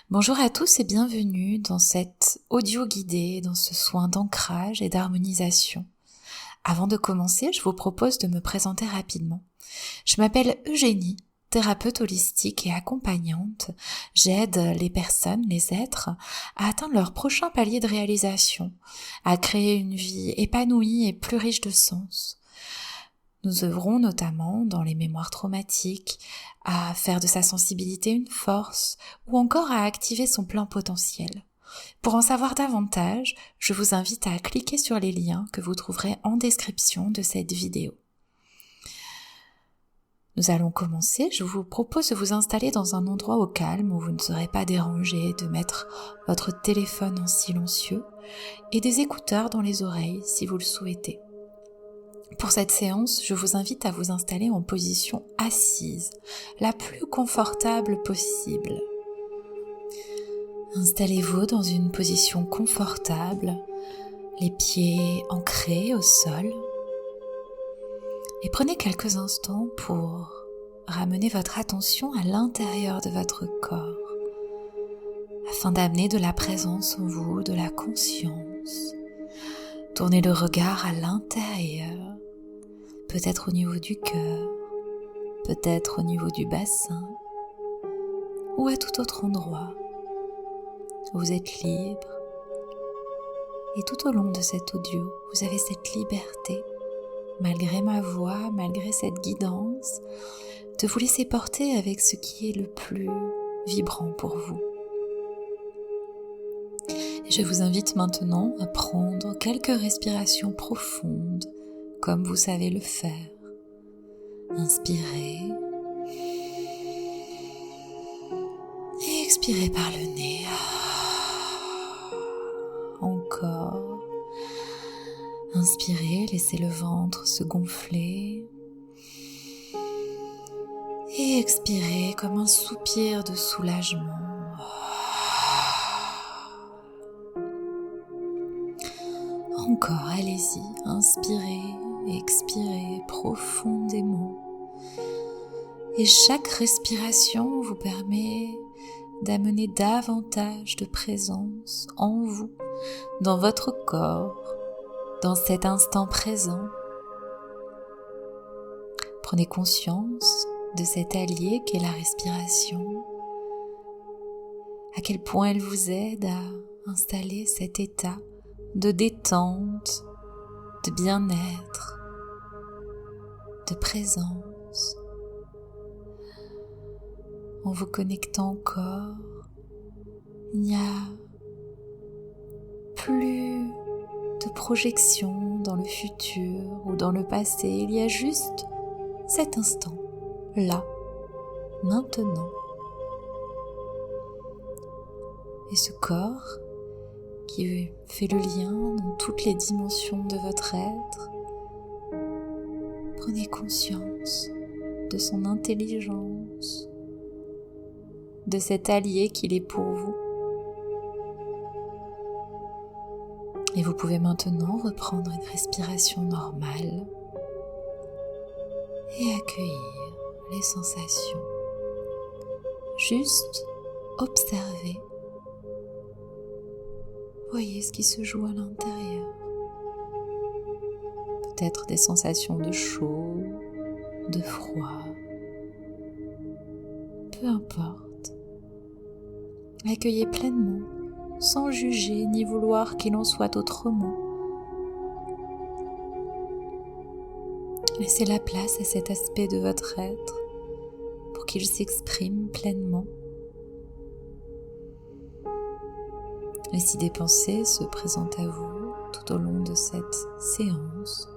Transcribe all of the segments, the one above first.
Bonjour à tous et bienvenue dans cet audio guidé, dans ce soin d'ancrage et d'harmonisation. Avant de commencer, je vous propose de me présenter rapidement. Je m'appelle Eugénie, thérapeute holistique et accompagnante. J'aide les personnes, les êtres, à atteindre leur prochain palier de réalisation, à créer une vie épanouie et plus riche de sens. Nous œuvrons notamment dans les mémoires traumatiques, à faire de sa sensibilité une force ou encore à activer son plein potentiel. Pour en savoir davantage, je vous invite à cliquer sur les liens que vous trouverez en description de cette vidéo. Nous allons commencer. Je vous propose de vous installer dans un endroit au calme où vous ne serez pas dérangé, de mettre votre téléphone en silencieux et des écouteurs dans les oreilles si vous le souhaitez. Pour cette séance, je vous invite à vous installer en position assise, la plus confortable possible. Installez-vous dans une position confortable, les pieds ancrés au sol, et prenez quelques instants pour ramener votre attention à l'intérieur de votre corps, afin d'amener de la présence en vous, de la conscience. Tournez le regard à l'intérieur, peut-être au niveau du cœur, peut-être au niveau du bassin, ou à tout autre endroit. Vous êtes libre, et tout au long de cet audio, vous avez cette liberté, malgré ma voix, malgré cette guidance, de vous laisser porter avec ce qui est le plus vibrant pour vous. Et je vous invite maintenant à prendre quelques respirations profondes, comme vous savez le faire. Inspirez et expirez par le nez. Encore. Inspirez, laissez le ventre se gonfler. Et expirez comme un soupir de soulagement. Encore, allez-y, inspirez et expirez profondément. Et chaque respiration vous permet d'amener davantage de présence en vous, dans votre corps, dans cet instant présent. Prenez conscience de cet allié qu'est la respiration, à quel point elle vous aide à installer cet état de détente, de bien-être, de présence. En vous connectant au corps, il n'y a plus de projection dans le futur ou dans le passé. Il y a juste cet instant, là, maintenant. Et ce corps qui fait le lien dans toutes les dimensions de votre être, prenez conscience de son intelligence, de cet allié qu'il est pour vous. Et vous pouvez maintenant reprendre une respiration normale et accueillir les sensations. Juste observer. Voyez ce qui se joue à l'intérieur. Peut-être des sensations de chaud, de froid. Peu importe. Accueillez pleinement, sans juger ni vouloir qu'il en soit autrement. Laissez la place à cet aspect de votre être pour qu'il s'exprime pleinement. Et si des pensées se présentent à vous tout au long de cette séance,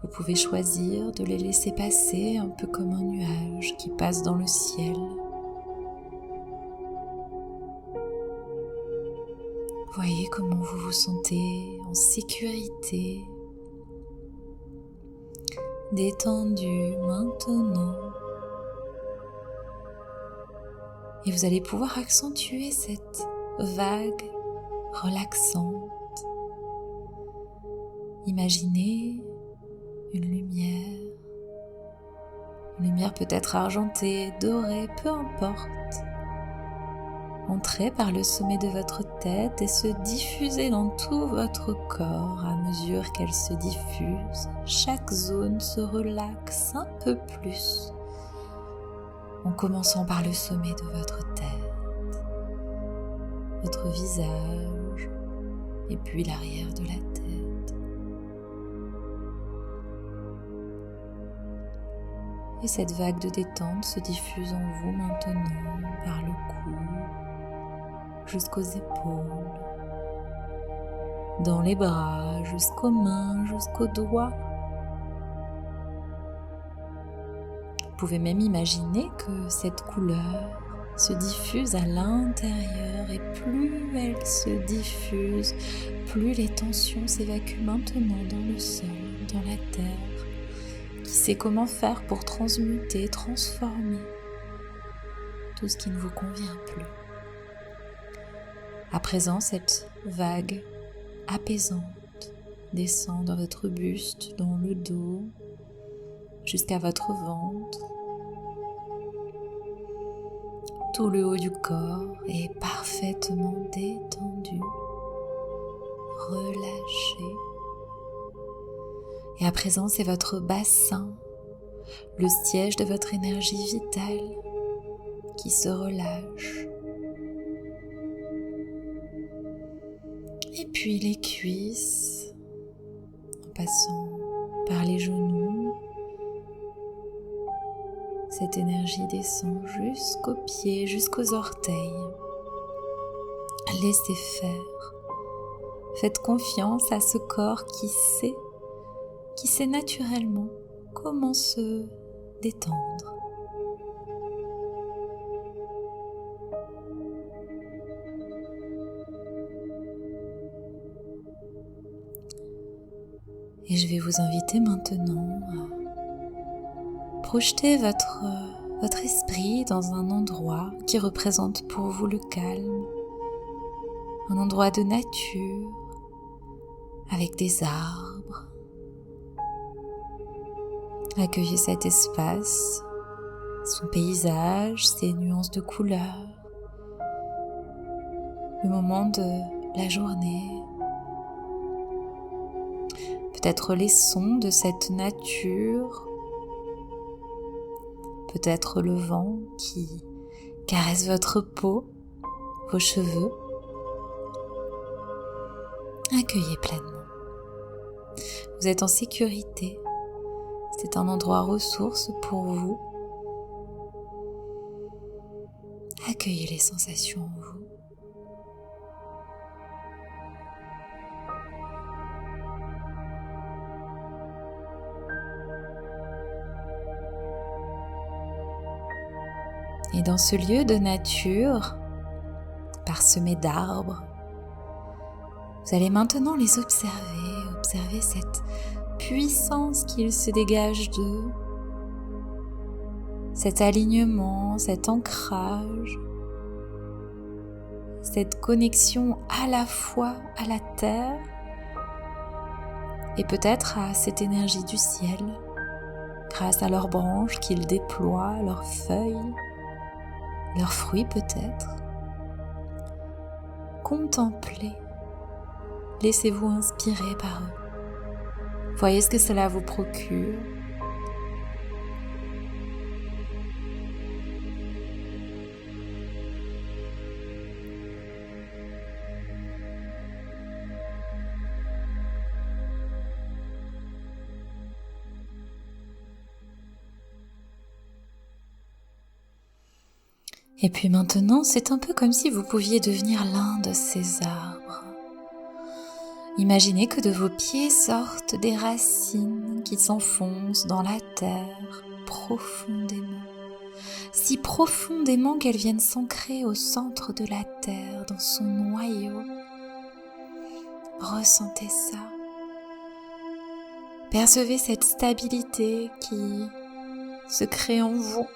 vous pouvez choisir de les laisser passer un peu comme un nuage qui passe dans le ciel. Voyez comment vous vous sentez en sécurité, détendu maintenant. Et vous allez pouvoir accentuer cette vague relaxante. Imaginez une lumière peut-être argentée, dorée, peu importe, entrer par le sommet de votre tête et se diffuser dans tout votre corps à mesure qu'elle se diffuse. Chaque zone se relaxe un peu plus, en commençant par le sommet de votre tête, votre visage et puis l'arrière de la tête. Et cette vague de détente se diffuse en vous maintenant par le cou, jusqu'aux épaules, dans les bras, jusqu'aux mains, jusqu'aux doigts. Vous pouvez même imaginer que cette couleur se diffuse à l'intérieur et plus elle se diffuse, plus les tensions s'évacuent maintenant dans le sol, dans la terre, qui sait comment faire pour transmuter, transformer tout ce qui ne vous convient plus. À présent, cette vague apaisante descend dans votre buste, dans le dos, jusqu'à votre ventre. Tout le haut du corps est parfaitement détendu, relâché. Et à présent, c'est votre bassin, le siège de votre énergie vitale qui se relâche. Et puis les cuisses, en passant par les genoux. Cette énergie descend jusqu'aux pieds, jusqu'aux orteils. Laissez faire. Faites confiance à ce corps qui sait naturellement comment se détendre. Et je vais vous inviter maintenant à projeter votre esprit dans un endroit qui représente pour vous le calme, un endroit de nature avec des arbres. Accueillez cet espace, son paysage, ses nuances de couleurs, le moment de la journée, peut-être les sons de cette nature, peut-être le vent qui caresse votre peau, vos cheveux. Accueillez pleinement. Vous êtes en sécurité. C'est un endroit ressource pour vous. Accueillez les sensations en vous. Et dans ce lieu de nature, parsemé d'arbres, vous allez maintenant les observer cette puissance qu'il se dégage d'eux, cet alignement, cet ancrage, cette connexion à la fois à la terre et peut-être à cette énergie du ciel, grâce à leurs branches qu'ils déploient, leurs feuilles, leurs fruits peut-être. Contemplez, laissez-vous inspirer par eux. Voyez ce que cela vous procure. Et puis maintenant, c'est un peu comme si vous pouviez devenir l'un de ces arbres. Imaginez que de vos pieds sortent des racines qui s'enfoncent dans la terre profondément, si profondément qu'elles viennent s'ancrer au centre de la terre, dans son noyau. Ressentez ça. Percevez cette stabilité qui se crée en vous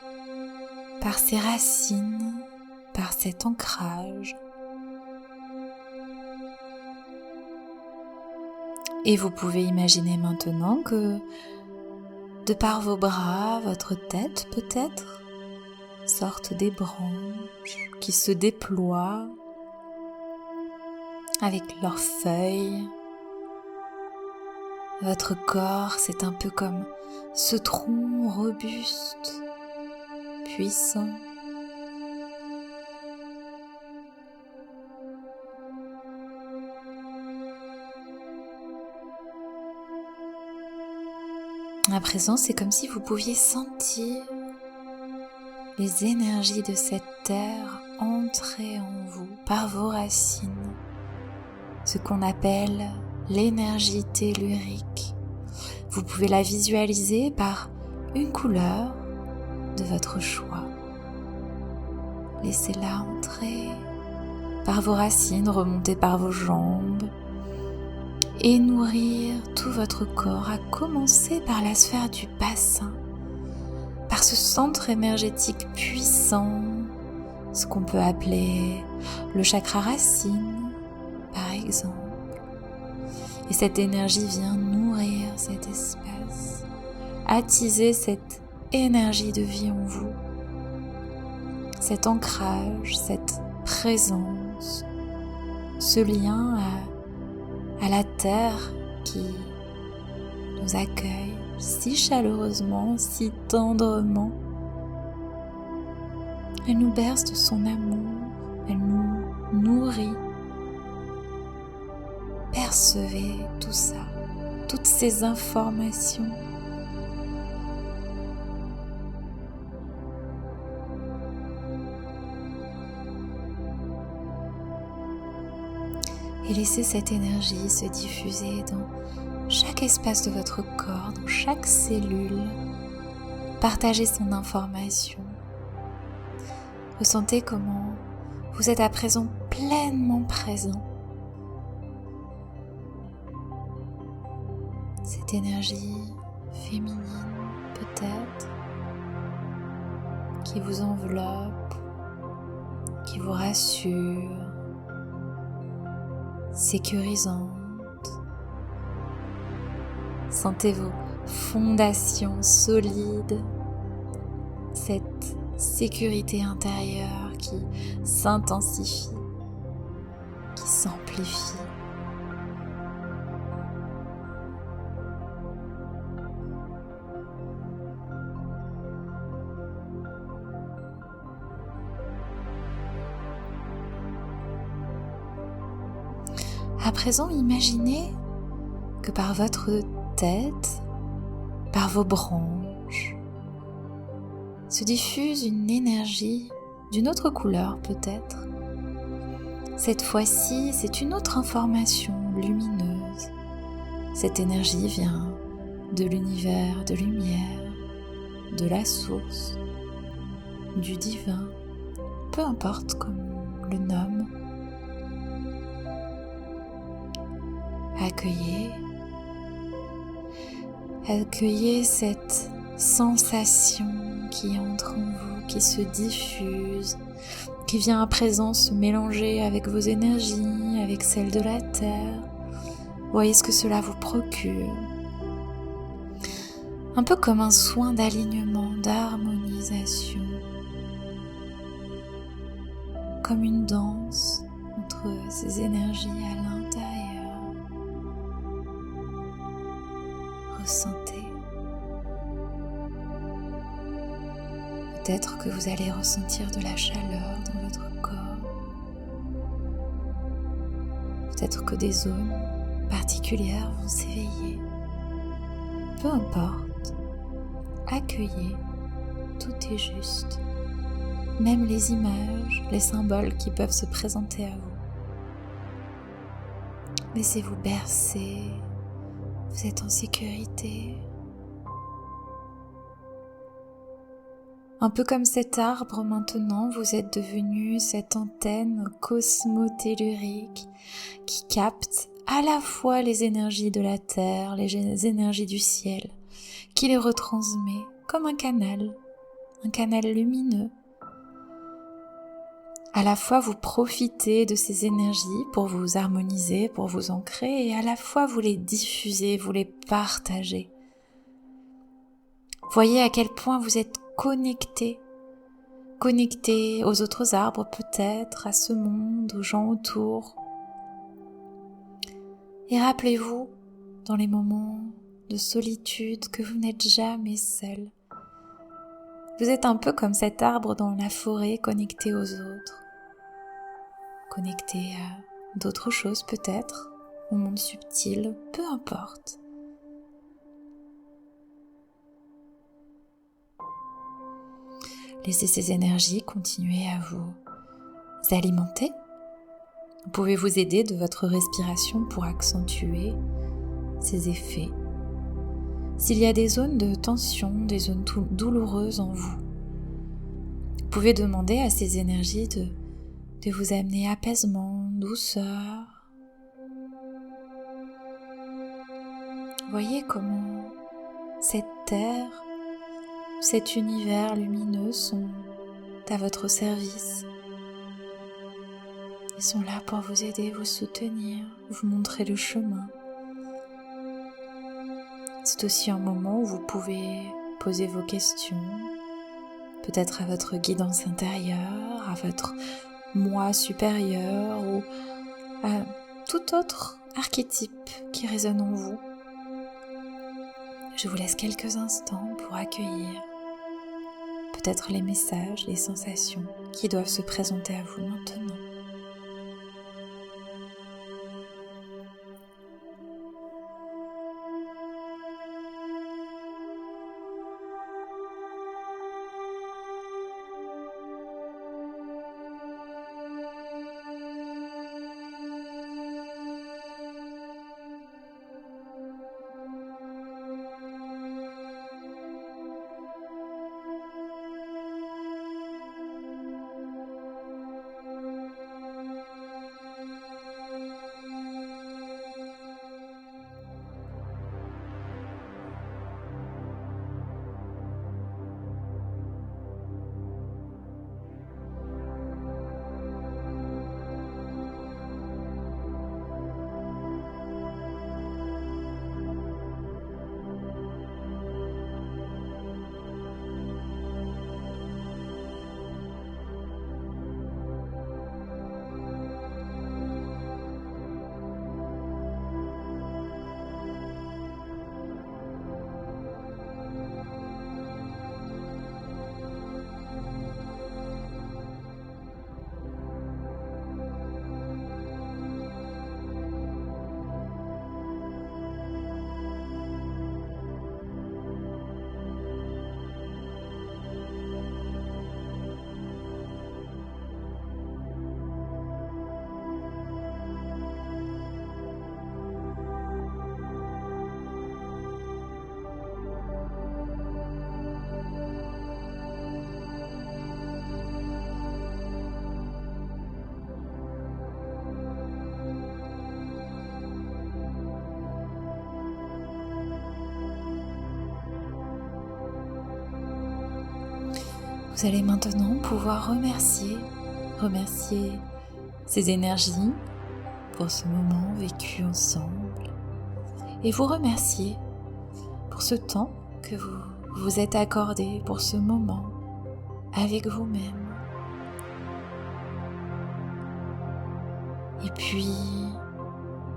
par ces racines, par cet ancrage. Et vous pouvez imaginer maintenant que, de par vos bras, votre tête peut-être, sortent des branches qui se déploient avec leurs feuilles. Votre corps, c'est un peu comme ce tronc robuste, puissant. À présent, c'est comme si vous pouviez sentir les énergies de cette terre entrer en vous par vos racines, ce qu'on appelle l'énergie tellurique. Vous pouvez la visualiser par une couleur de votre choix. Laissez-la entrer par vos racines, remonter par vos jambes et nourrir tout votre corps, à commencer par la sphère du bassin, par ce centre énergétique puissant, ce qu'on peut appeler le chakra racine, par exemple. Et cette énergie vient nourrir cet espace, attiser cette énergie de vie en vous, cet ancrage, cette présence, ce lien à la terre qui nous accueille si chaleureusement, si tendrement. Elle nous berce de son amour, elle nous nourrit. Percevez tout ça, toutes ces informations. Et laissez cette énergie se diffuser dans chaque espace de votre corps, dans chaque cellule. Partagez son information. Ressentez comment vous êtes à présent pleinement présent. Cette énergie féminine peut-être, qui vous enveloppe, qui vous rassure, sécurisante. Sentez vos fondations solides, cette sécurité intérieure qui s'intensifie, qui s'amplifie. À présent, imaginez que par votre tête, par vos branches, se diffuse une énergie d'une autre couleur peut-être. Cette fois-ci, c'est une autre information lumineuse. Cette énergie vient de l'univers, de lumière, de la source, du divin, peu importe comme on le nomme. Accueillez cette sensation qui entre en vous, qui se diffuse, qui vient à présent se mélanger avec vos énergies, avec celles de la terre. Voyez ce que cela vous procure. Un peu comme un soin d'alignement, d'harmonisation. Comme une danse entre ces énergies à l'intérieur. Ressentez. Peut-être que vous allez ressentir de la chaleur dans votre corps. Peut-être que des zones particulières vont s'éveiller. Peu importe. Accueillez. Tout est juste. Même les images, les symboles qui peuvent se présenter à vous. Laissez-vous bercer. Vous êtes en sécurité. Un peu comme cet arbre maintenant, vous êtes devenu cette antenne cosmotellurique qui capte à la fois les énergies de la terre, les énergies du ciel, qui les retransmet comme un canal lumineux. À la fois vous profitez de ces énergies pour vous harmoniser, pour vous ancrer, et à la fois vous les diffusez, vous les partagez. Voyez à quel point vous êtes connecté connecter aux autres arbres peut-être, à ce monde, aux gens autour. Et rappelez-vous, dans les moments de solitude, que vous n'êtes jamais seul. Vous êtes un peu comme cet arbre dans la forêt, connecté aux autres, connecté à d'autres choses peut-être, au monde subtil, peu importe. Laissez ces énergies continuer à vous alimenter. Vous pouvez vous aider de votre respiration pour accentuer ces effets. S'il y a des zones de tension, des zones douloureuses en vous, vous pouvez demander à ces énergies de vous amener apaisement, douceur. Voyez comment cette terre, cet univers lumineux sont à votre service. Ils sont là pour vous aider, vous soutenir, vous montrer le chemin. C'est aussi un moment où vous pouvez poser vos questions, peut-être à votre guidance intérieure, à votre moi supérieur ou à tout autre archétype qui résonne en vous. Je vous laisse quelques instants pour accueillir peut-être les messages, les sensations qui doivent se présenter à vous maintenant. Vous allez maintenant pouvoir remercier ces énergies pour ce moment vécu ensemble et vous remercier pour ce temps que vous vous êtes accordé, pour ce moment avec vous-même. Et puis,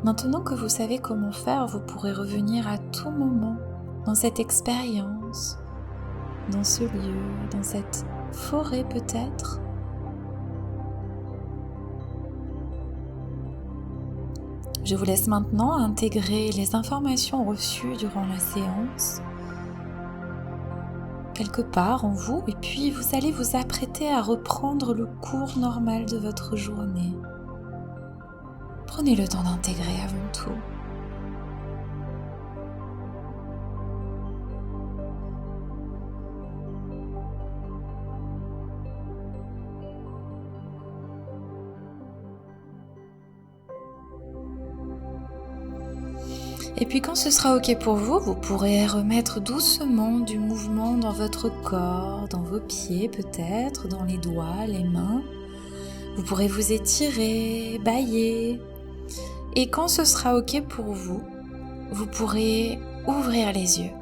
maintenant que vous savez comment faire, vous pourrez revenir à tout moment dans cette expérience, dans ce lieu, dans cette forêt peut-être. Je vous laisse maintenant intégrer les informations reçues durant la séance quelque part en vous et puis vous allez vous apprêter à reprendre le cours normal de votre journée. Prenez le temps d'intégrer avant tout. Et puis quand ce sera ok pour vous, vous pourrez remettre doucement du mouvement dans votre corps, dans vos pieds peut-être, dans les doigts, les mains. Vous pourrez vous étirer, bâiller. Et quand ce sera ok pour vous, vous pourrez ouvrir les yeux.